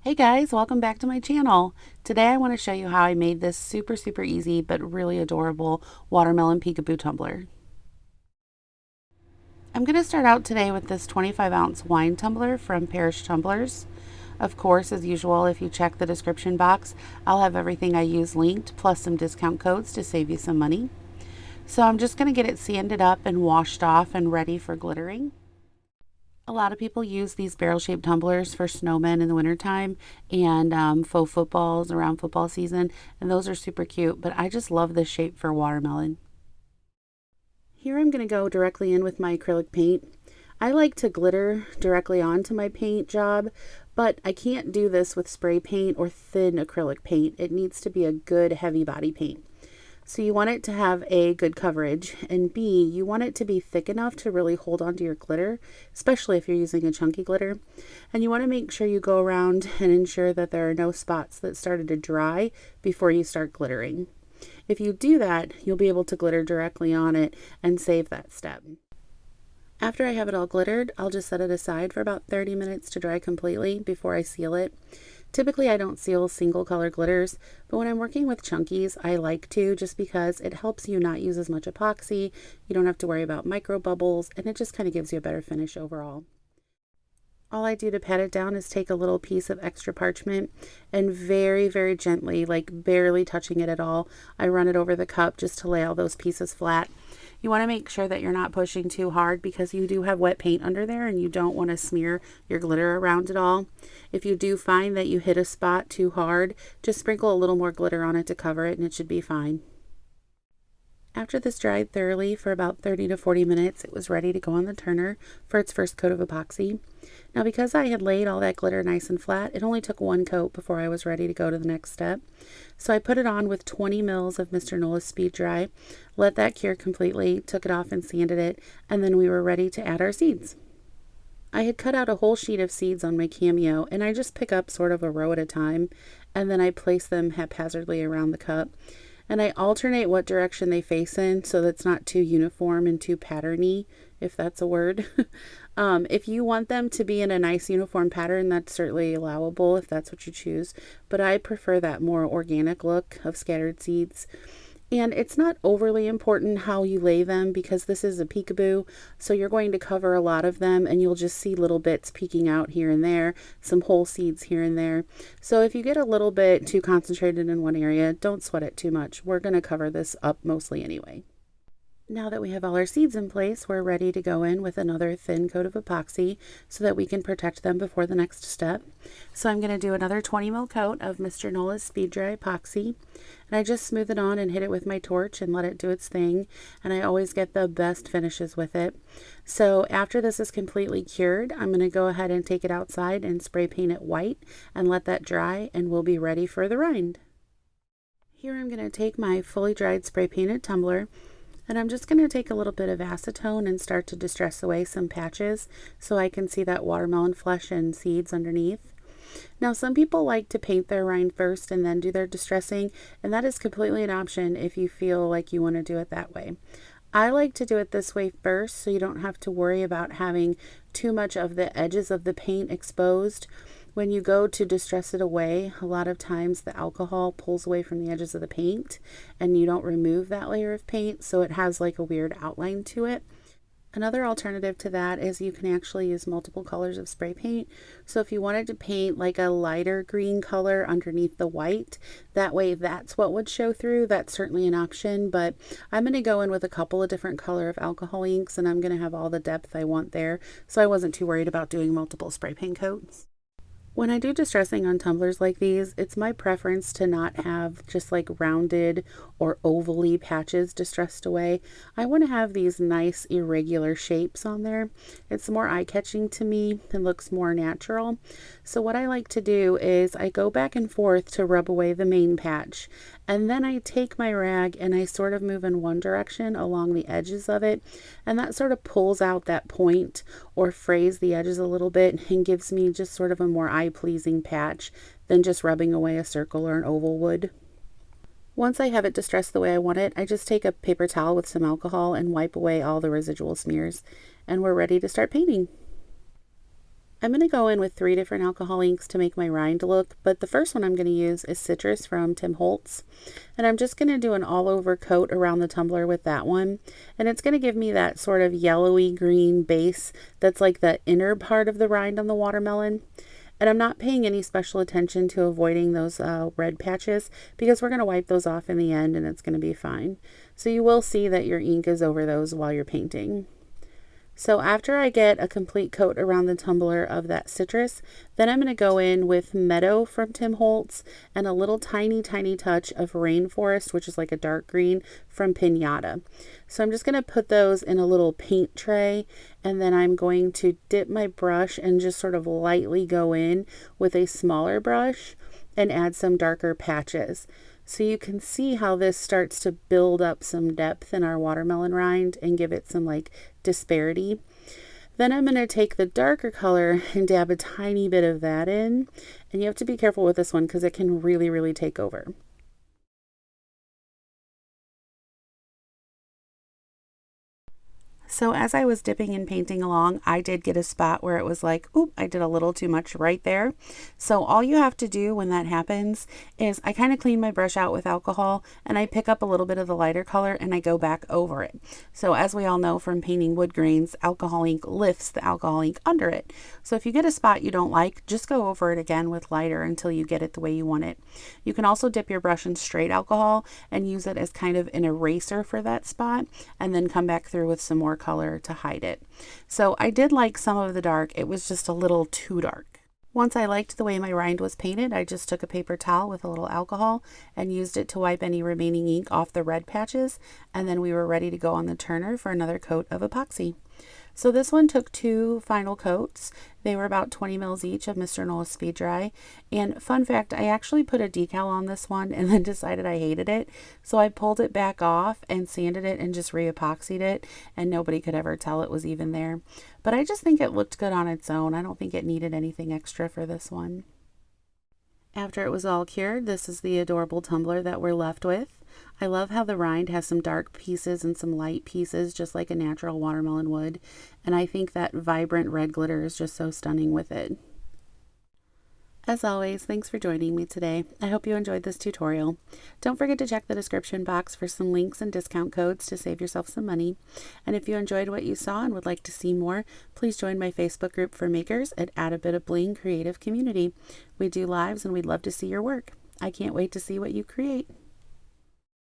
Hey guys, welcome back to my channel. Today I want to show you how I made this super easy but really adorable watermelon peekaboo tumbler. I'm going to start out today with this 25-ounce wine tumbler from Parish Tumblers. Of course, as usual, if you check the description box, I'll have everything I use linked, plus some discount codes to save you some money. So I'm just going to get it sanded up and washed off and ready for glittering. A lot of people use these barrel-shaped tumblers for snowmen in the wintertime and faux footballs around football season, and those are super cute, but I just love this shape for watermelon. Here I'm going to go directly in with my acrylic paint. I like to glitter directly onto my paint job, but I can't do this with spray paint or thin acrylic paint. It needs to be a good heavy body paint. So you want it to have A, good coverage, and B, you want it to be thick enough to really hold onto your glitter, especially if you're using a chunky glitter. And you want to make sure you go around and ensure that there are no spots that started to dry before you start glittering. If you do that, you'll be able to glitter directly on it and save that step. After I have it all glittered, I'll just set it aside for about 30 minutes to dry completely before I seal it. Typically I don't seal single color glitters, but when I'm working with chunkies, I like to, just because it helps you not use as much epoxy, you don't have to worry about micro bubbles, and it just kind of gives you a better finish overall. All I do to pat it down is take a little piece of extra parchment and very gently, like barely touching it at all, I run it over the cup just to lay all those pieces flat. You want to make sure that you're not pushing too hard because you do have wet paint under there and you don't want to smear your glitter around it all. If you do find that you hit a spot too hard, just sprinkle a little more glitter on it to cover it and it should be fine. After this dried thoroughly for about 30 to 40 minutes, it was ready to go on the turner for its first coat of epoxy. Now, because I had laid all that glitter nice and flat, it only took one coat before I was ready to go to the next step. So I put it on with 20 mils of Mr. Nola Speed Dry, let that cure completely, took it off and sanded it, and then we were ready to add our seeds. I had cut out a whole sheet of seeds on my cameo, and I just pick up sort of a row at a time, and then I place them haphazardly around the cup. And I alternate what direction they face in so that's not too uniform and too patterny, if that's a word. If you want them to be in a nice uniform pattern, that's certainly allowable if that's what you choose. But I prefer that more organic look of scattered seeds. And it's not overly important how you lay them because this is a peekaboo, so you're going to cover a lot of them and you'll just see little bits peeking out here and there, some whole seeds here and there. So if you get a little bit too concentrated in one area, don't sweat it too much. We're going to cover this up mostly anyway. Now that we have all our seeds in place, we're ready to go in with another thin coat of epoxy so that we can protect them before the next step. So I'm going to do another 20 ml coat of Mr. Nola's Speed Dry Epoxy. And I just smooth it on and hit it with my torch and let it do its thing. And I always get the best finishes with it. So after this is completely cured, I'm going to go ahead and take it outside and spray paint it white and let that dry, and we'll be ready for the rind. Here I'm going to take my fully dried spray painted tumbler, and I'm just going to take a little bit of acetone and start to distress away some patches so I can see that watermelon flesh and seeds underneath. Now, some people like to paint their rind first and then do their distressing, and that is completely an option if you feel like you want to do it that way. I like to do it this way first so you don't have to worry about having too much of the edges of the paint exposed. When you go to distress it away, a lot of times the alcohol pulls away from the edges of the paint and you don't remove that layer of paint, so it has like a weird outline to it. Another alternative to that is you can actually use multiple colors of spray paint. So if you wanted to paint like a lighter green color underneath the white, that way that's what would show through. That's certainly an option, but I'm going to go in with a couple of different color of alcohol inks and I'm going to have all the depth I want there. So I wasn't too worried about doing multiple spray paint coats. When I do distressing on tumblers like these, it's my preference to not have just like rounded or ovally patches distressed away. I want to have these nice irregular shapes on there. It's more eye-catching to me and looks more natural. So what I like to do is I go back and forth to rub away the main patch, and then I take my rag and I sort of move in one direction along the edges of it, and that sort of pulls out that point or frays the edges a little bit and gives me just sort of a more eye-pleasing patch than just rubbing away a circle or an oval would. Once I have it distressed the way I want it, I just take a paper towel with some alcohol and wipe away all the residual smears, and we're ready to start painting. I'm going to go in with 3 different alcohol inks to make my rind look, but the first one I'm going to use is Citrus from Tim Holtz. And I'm just going to do an all over coat around the tumbler with that one. And it's going to give me that sort of yellowy green base that's like the inner part of the rind on the watermelon. And I'm not paying any special attention to avoiding those red patches because we're going to wipe those off in the end and it's going to be fine. So you will see that your ink is over those while you're painting. So after I get a complete coat around the tumbler of that citrus, then I'm going to go in with Meadow from Tim Holtz and a little tiny touch of Rainforest, which is like a dark green, from Pinata. So I'm just going to put those in a little paint tray, and then I'm going to dip my brush and just sort of lightly go in with a smaller brush and add some darker patches. So you can see how this starts to build up some depth in our watermelon rind and give it some like disparity. Then I'm going to take the darker color and dab a tiny bit of that in. And you have to be careful with this one because it can really take over. So as I was dipping and painting along, I did get a spot where it was like, oop, I did a little too much right there. So all you have to do when that happens is I kind of clean my brush out with alcohol and I pick up a little bit of the lighter color and I go back over it. So as we all know from painting wood grains, alcohol ink lifts the alcohol ink under it. So if you get a spot you don't like, just go over it again with lighter until you get it the way you want it. You can also dip your brush in straight alcohol and use it as kind of an eraser for that spot and then come back through with some more color to hide it. So I did like some of the dark, it was just a little too dark. Once I liked the way my rind was painted, I just took a paper towel with a little alcohol and used it to wipe any remaining ink off the red patches, and then we were ready to go on the turner for another coat of epoxy. So this one took 2 final coats. They were about 20 mils each of Mr. Nola Speed Dry. And fun fact, I actually put a decal on this one and then decided I hated it. So I pulled it back off and sanded it and just re-epoxied it, and nobody could ever tell it was even there. But I just think it looked good on its own. I don't think it needed anything extra for this one. After it was all cured, this is the adorable tumbler that we're left with. I love how the rind has some dark pieces and some light pieces, just like a natural watermelon would. And I think that vibrant red glitter is just so stunning with it. As always, thanks for joining me today. I hope you enjoyed this tutorial. Don't forget to check the description box for some links and discount codes to save yourself some money. And if you enjoyed what you saw and would like to see more, please join my Facebook group for makers at Add a Bit of Bling Creative Community. We do lives and we'd love to see your work. I can't wait to see what you create.